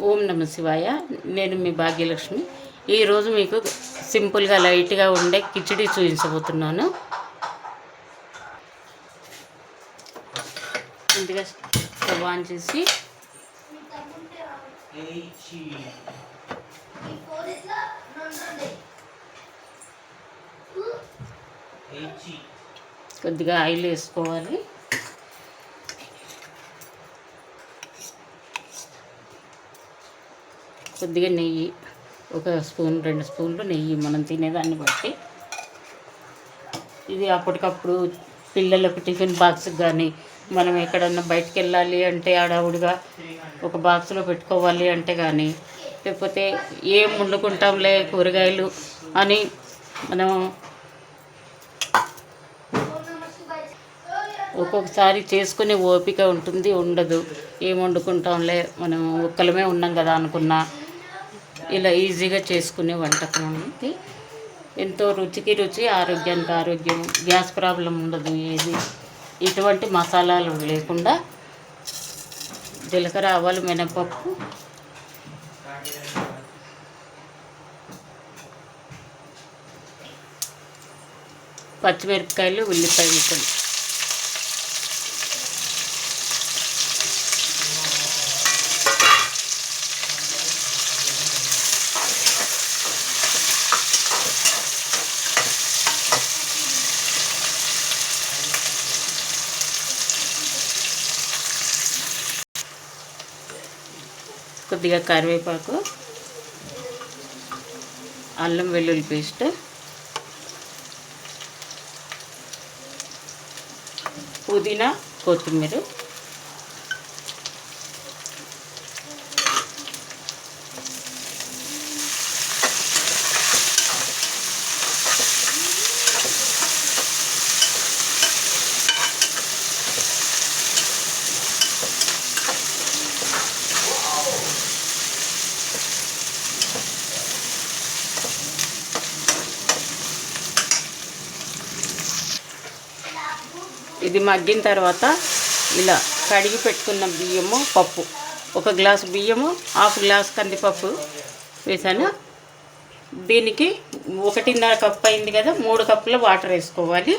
ఓం నమ శివాయ. నేను మీ భాగ్యలక్ష్మి. ఈరోజు మీకు సింపుల్గా లైట్గా ఉండే కిచిడి చూపించబోతున్నాను. ముందుగా స్టవ్ ఆన్ చేసి కొద్దిగా ఆయిల్ వేసుకోవాలి. కొద్దిగా నెయ్యి, ఒక స్పూన్ 2 స్పూన్లు నెయ్యి, మనం తినేదాన్ని బట్టి. ఇది అప్పటికప్పుడు పిల్లలకు టిఫిన్ బాక్స్కి కానీ, మనం ఎక్కడన్నా బయటికి వెళ్ళాలి అంటే హడావుడిగా ఒక బాక్స్లో పెట్టుకోవాలి అంటే కానీ, లేకపోతే ఏం వండుకుంటాంలే కూరగాయలు అని మనం ఒక్కొక్కసారి చేసుకునే ఓపిక ఉంటుంది, ఉండదు. ఏం వండుకుంటాంలే మనం ఒక్కలమే ఉన్నాం కదా అనుకున్నా, ఇలా ఈజీగా చేసుకునే వంటకం అనేది ఎంతో రుచికి రుచి, ఆరోగ్యానికి ఆరోగ్యం. గ్యాస్ ప్రాబ్లం ఉండదు. ఏది ఇటువంటి మసాలాలు లేకుండా జీలకర్ర, ఆవాలు, మినపప్పు, పచ్చిమిరపకాయలు, ఉల్లిపాయ ముక్కలు, కొద్దిగా కరివేపాకు, అల్లం వెల్లుల్లి పేస్ట్, పుదీనా, కొత్తిమీర, ఇది మగ్గిన తర్వాత ఇలా కడిగి పెట్టుకున్న బియ్యము, పప్పు, 1 గ్లాసు బియ్యము, 1/2 గ్లాసు కందిపప్పు వేసాను. దీనికి 1.5 కప్పు అయింది కదా, 3 కప్పుల వాటర్ వేసుకోవాలి.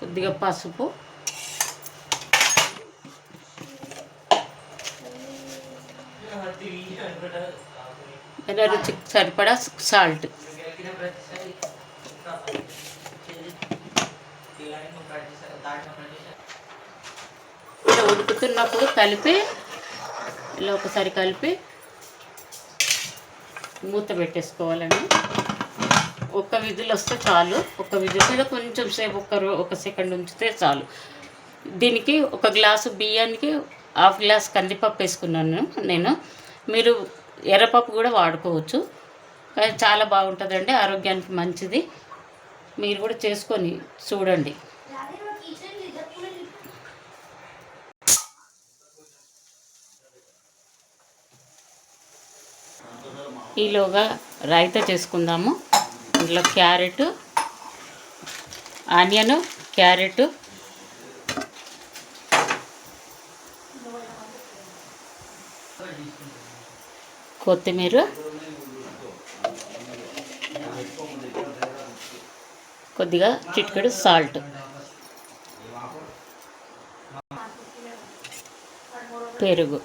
కొద్దిగా పసుపు, రుచికి సరిపడా సాల్ట్. ఇలా ఉడుకుతున్నప్పుడు ఇలా ఒకసారి కలిపి మూత పెట్టేసుకోవాలండి. ఒక విజిల్ వస్తే చాలు. ఒక విజిల్ మీద కొంచెం సేపు ఒక సెకండ్ ఉంచితే చాలు. దీనికి 1 గ్లాసు బియ్యానికి 1/2 గ్లాస్ కందిపప్పు వేసుకున్నాను నేను. మీరు ఎర్రపప్పు కూడా వాడుకోవచ్చు. కానీ చాలా బాగుంటుందండి, ఆరోగ్యానికి మంచిది. మీరు కూడా చేసుకొని చూడండి. ఈలోగా రైతా చేసుకుందాము. అందులో క్యారెట్, ఆనియన్, క్యారెట్, కొత్తిమీర, కొద్దిగా చిటికెడు సాల్ట్, పెరుగు,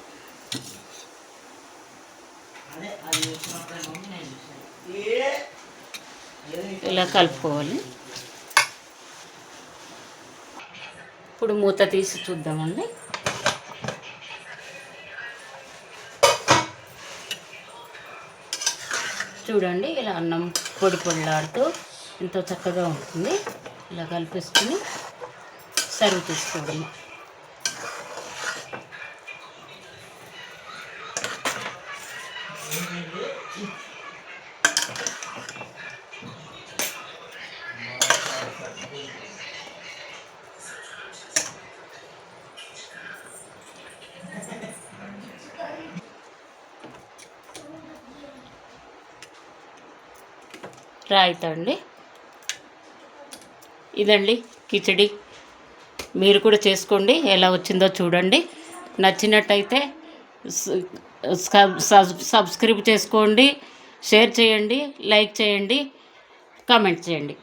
ఇలా కలుపుకోవాలి. ఇప్పుడు మూత తీసి చూద్దామండి. చూడండి, ఇలా అన్నం పొడి పొడిలాడుతూ ఎంతో చక్కగా ఉంటుంది. ఇలా కలిపేసుకుని సర్వ్ చేసుకోవడం. రాయితా అండి. ఇదండి కిచడి. మీరు కూడా చేసుకోండి, ఎలా వచ్చిందో చూడండి. నచ్చినట్టయితే సబ్స్క్రైబ్ చేసుకోండి, షేర్ చేయండి, లైక్ చేయండి, కామెంట్ చేయండి.